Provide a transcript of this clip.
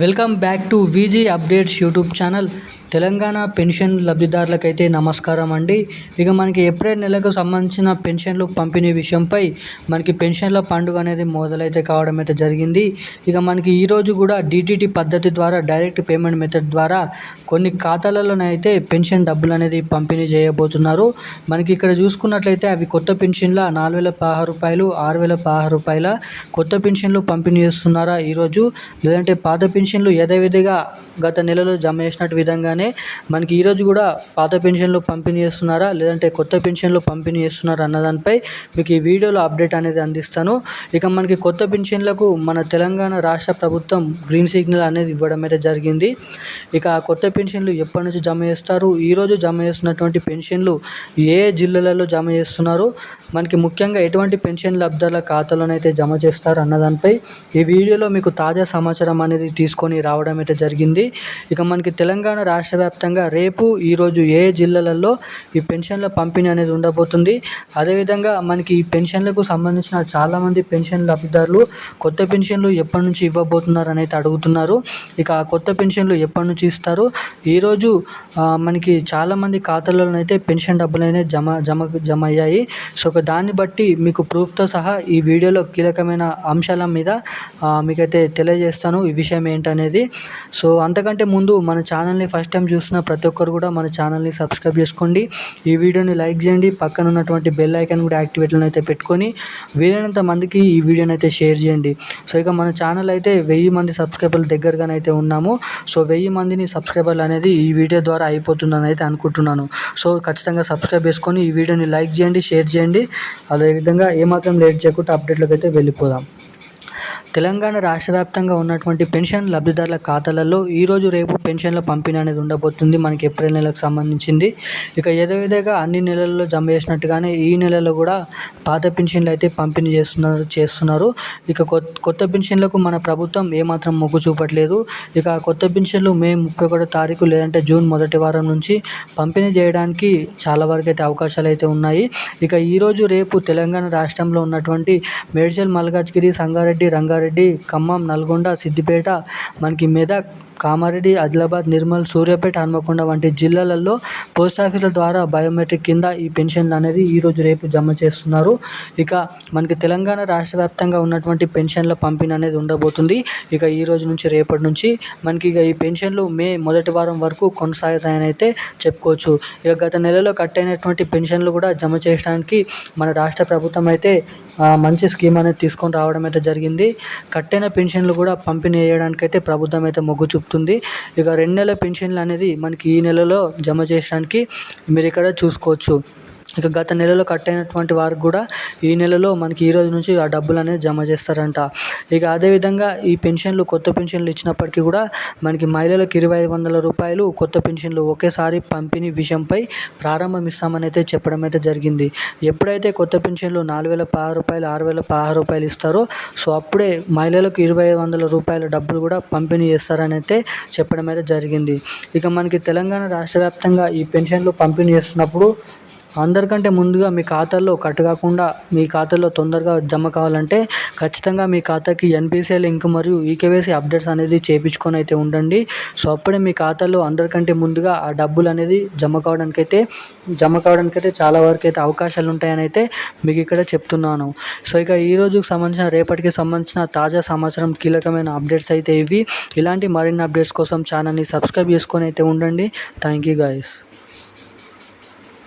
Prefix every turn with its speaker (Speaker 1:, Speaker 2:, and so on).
Speaker 1: Welcome back to VG updates YouTube channel. Telangana pension లబ్ధిదారులకైతే నమస్కారం అండి. ఇక మనకి ఏప్రిల్ నెలకు సంబంధించిన పెన్షన్లు పంపిణీ విషయంపై మనకి పెన్షన్ల పండుగ అనేది మొదలైతే కావడం అయితే జరిగింది. ఇక మనకి ఈరోజు కూడా డిటిటి పద్ధతి ద్వారా డైరెక్ట్ పేమెంట్ మెథడ్ ద్వారా కొన్ని ఖాతాలలోనైతే పెన్షన్ డబ్బులు అనేది పంపిణీ చేయబోతున్నారు. మనకి ఇక్కడ చూసుకున్నట్లయితే అవి కొత్త పెన్షన్ల 4,016 రూపాయలు, 6,016 రూపాయల కొత్త పెన్షన్లు పంపిణీ చేస్తున్నారా ఈరోజు, లేదంటే పాత పెన్షన్లు యథావిధిగా గత నెలలో జమ చేసినట్టు విధంగానే మనకి ఈరోజు కూడా పాత పెన్షన్లు పంపిణీ చేస్తున్నారా, లేదంటే కొత్త పెన్షన్లు పంపిణీ చేస్తున్నారా అన్న దానిపై మీకు ఈ వీడియోలో అప్డేట్ అనేది అందిస్తాను. ఇక మనకి కొత్త పెన్షన్లకు మన తెలంగాణ రాష్ట్ర ప్రభుత్వం గ్రీన్ సిగ్నల్ అనేది ఇవ్వడం అయితే జరిగింది. ఇక ఆ కొత్త పెన్షన్లు ఎప్పటి నుంచి జమ చేస్తారు, ఈరోజు జమ చేస్తున్నటువంటి పెన్షన్లు ఏ జిల్లాలలో జమ చేస్తున్నారు, మనకి ముఖ్యంగా ఎటువంటి పెన్షన్ లబ్ధిదారుల ఖాతాలోనైతే జమ చేస్తారు అన్న దానిపై ఈ వీడియోలో మీకు తాజా సమాచారం అనేది తీసుకొని రావడం అయితే జరిగింది. ఇక మనకి తెలంగాణ రాష్ట్ర వ్యాప్తంగా రేపు ఈరోజు ఏ జిల్లాలలో ఈ పెన్షన్ల పంపిణీ అనేది ఉండబోతుంది. అదేవిధంగా మనకి ఈ పెన్షన్లకు సంబంధించిన చాలామంది పెన్షన్ లబ్ధిదారులు కొత్త పెన్షన్లు ఎప్పటి నుంచి ఇవ్వబోతున్నారు అనేది అడుగుతున్నారు. ఇక ఆ కొత్త పెన్షన్లు ఎప్పటి నుంచి ఇస్తారు, ఈరోజు మనకి చాలామంది ఖాతాలలోనైతే పెన్షన్ డబ్బులు అనేది జమ అయ్యాయి. సో దాన్ని బట్టి మీకు ప్రూఫ్తో సహా ఈ వీడియోలో కీలకమైన అంశాల మీద మీకైతే తెలియజేస్తాను ఈ విషయం ఏంటనేది. సో అంతకంటే ముందు మన ఛానల్ని ఫస్ట్ టైం చూస్తున్న ప్రతి ఒక్కరు కూడా మన ఛానల్ని సబ్స్క్రైబ్ చేసుకోండి, ఈ వీడియోని లైక్ చేయండి, పక్కన ఉన్నటువంటి బెల్ ఐకాన్ కూడా యాక్టివేట్లో అయితే పెట్టుకొని వీలైనంత మందికి ఈ వీడియోని అయితే షేర్ చేయండి. సో ఇక మన ఛానల్ అయితే 1000 మంది సబ్స్క్రైబర్ల దగ్గరగానైతే ఉన్నాము. సో 1000 మందిని సబ్స్క్రైబర్లు అనేది ఈ వీడియో ద్వారా అయిపోతుందని అయితే అనుకుంటున్నాను. సో ఖచ్చితంగా సబ్స్క్రైబ్ చేసుకొని ఈ వీడియోని లైక్ చేయండి, షేర్ చేయండి. అదేవిధంగా ఏమాత్రం లేట్ చేయకుండా అప్డేట్లోకి అయితే వెళ్ళిపోదాం. తెలంగాణ రాష్ట్ర వ్యాప్తంగా ఉన్నటువంటి పెన్షన్ లబ్ధిదారుల ఖాతాలలో ఈరోజు రేపు పెన్షన్ల పంపిణీ అనేది ఉండబోతుంది. మనకి ఏప్రిల్ నెలకు సంబంధించింది. ఇక యథావిధిగా అన్ని నెలల్లో జమ చేసినట్టుగానే ఈ నెలలో కూడా పాత పెన్షన్లు అయితే పంపిణీ చేస్తున్నారు. ఇక కొత్త పెన్షన్లకు మన ప్రభుత్వం ఏమాత్రం మొగ్గు చూపట్లేదు. ఇక కొత్త పెన్షన్లు మే 31 తారీఖు లేదంటే జూన్ మొదటి వారం నుంచి పంపిణీ చేయడానికి చాలా వరకు అయితే అవకాశాలు అయితే ఉన్నాయి. ఇక ఈరోజు రేపు తెలంగాణ రాష్ట్రంలో ఉన్నటువంటి మేడ్చల్, మల్కాజ్గిరి, సంగారెడ్డి, రంగారెడ్డి, ఖమ్మం, నల్గొండ, సిద్దిపేట, మనకి మెదక్, కామారెడ్డి, ఆదిలాబాద్, నిర్మల్, సూర్యాపేట, హన్మకొండ వంటి జిల్లాలలో పోస్టాఫీసుల ద్వారా బయోమెట్రిక్ కింద ఈ పెన్షన్లు అనేది ఈరోజు రేపు జమ చేస్తున్నారు. ఇక మనకి తెలంగాణ రాష్ట్ర వ్యాప్తంగా ఉన్నటువంటి పెన్షన్ల పంపిణీ అనేది ఉండబోతుంది. ఇక ఈ రోజు నుంచి రేపటి నుంచి మనకి ఇక ఈ పెన్షన్లు మే మొదటి వారం వరకు కొనసాగుతాయని అయితే చెప్పుకోవచ్చు. ఇక గత నెలలో కట్ అయినటువంటి పెన్షన్లు కూడా జమ చేయడానికి మన రాష్ట్ర ప్రభుత్వం అయితే మంచి స్కీమ్ అనేది తీసుకొని రావడం అయితే జరిగింది. కట్టైన పెన్షన్లు కూడా పంపిణీ చేయడానికి అయితే ప్రభుత్వం అయితే మొగ్గు చూపుతుంది. ఇక 2 నెలల పెన్షన్లు అనేది మనకి ఈ నెలలో జమ చేయడానికి మీరు ఇక్కడ చూసుకోవచ్చు. ఇక గత నెలలో కట్ అయినటువంటి వారికి కూడా ఈ నెలలో మనకి ఈ రోజు నుంచి ఆ డబ్బులు అనేది జమ చేస్తారంట. ఇక అదేవిధంగా ఈ పెన్షన్లు కొత్త పెన్షన్లు ఇచ్చినప్పటికీ కూడా మనకి మహిళలకు 2,500 రూపాయలు కొత్త పెన్షన్లు ఒకేసారి పంపిణీ విషయంపై ప్రారంభమిస్తామని అయితే చెప్పడం అయితే జరిగింది. ఎప్పుడైతే కొత్త పెన్షన్లు 4,016 రూపాయలు, 6,016 రూపాయలు ఇస్తారో సో అప్పుడే మహిళలకు 2,500 రూపాయల డబ్బులు కూడా పంపిణీ చేస్తారని అయితే చెప్పడం అయితే జరిగింది. ఇక మనకి తెలంగాణ రాష్ట్ర వ్యాప్తంగా ఈ పెన్షన్లు పంపిణీ చేస్తున్నప్పుడు అందరికంటే ముందుగా మీ ఖాతాల్లో కట్ కాకుండా మీ ఖాతాలో తొందరగా జమ కావాలంటే ఖచ్చితంగా మీ ఖాతాకి ఎన్పిసిఐ లింక్ మరియు ఈకేవైసీ అప్డేట్స్ అనేది చేయించుకొని అయితే ఉండండి. సో అప్పుడే మీ ఖాతాలో అందరికంటే ముందుగా ఆ డబ్బులు అనేది జమ కావడానికైతే చాలా వరకు అయితే అవకాశాలు ఉంటాయని అయితే మీకు ఇక్కడ చెప్తున్నాను. సో ఇక ఈ రోజుకి సంబంధించిన రేపటికి సంబంధించిన తాజా సమాచారం, కీలకమైన అప్డేట్స్ అయితే ఇవి. ఇలాంటి మరిన్ని అప్డేట్స్ కోసం ఛానల్ని సబ్స్క్రైబ్ చేసుకొని అయితే ఉండండి. Thank you guys.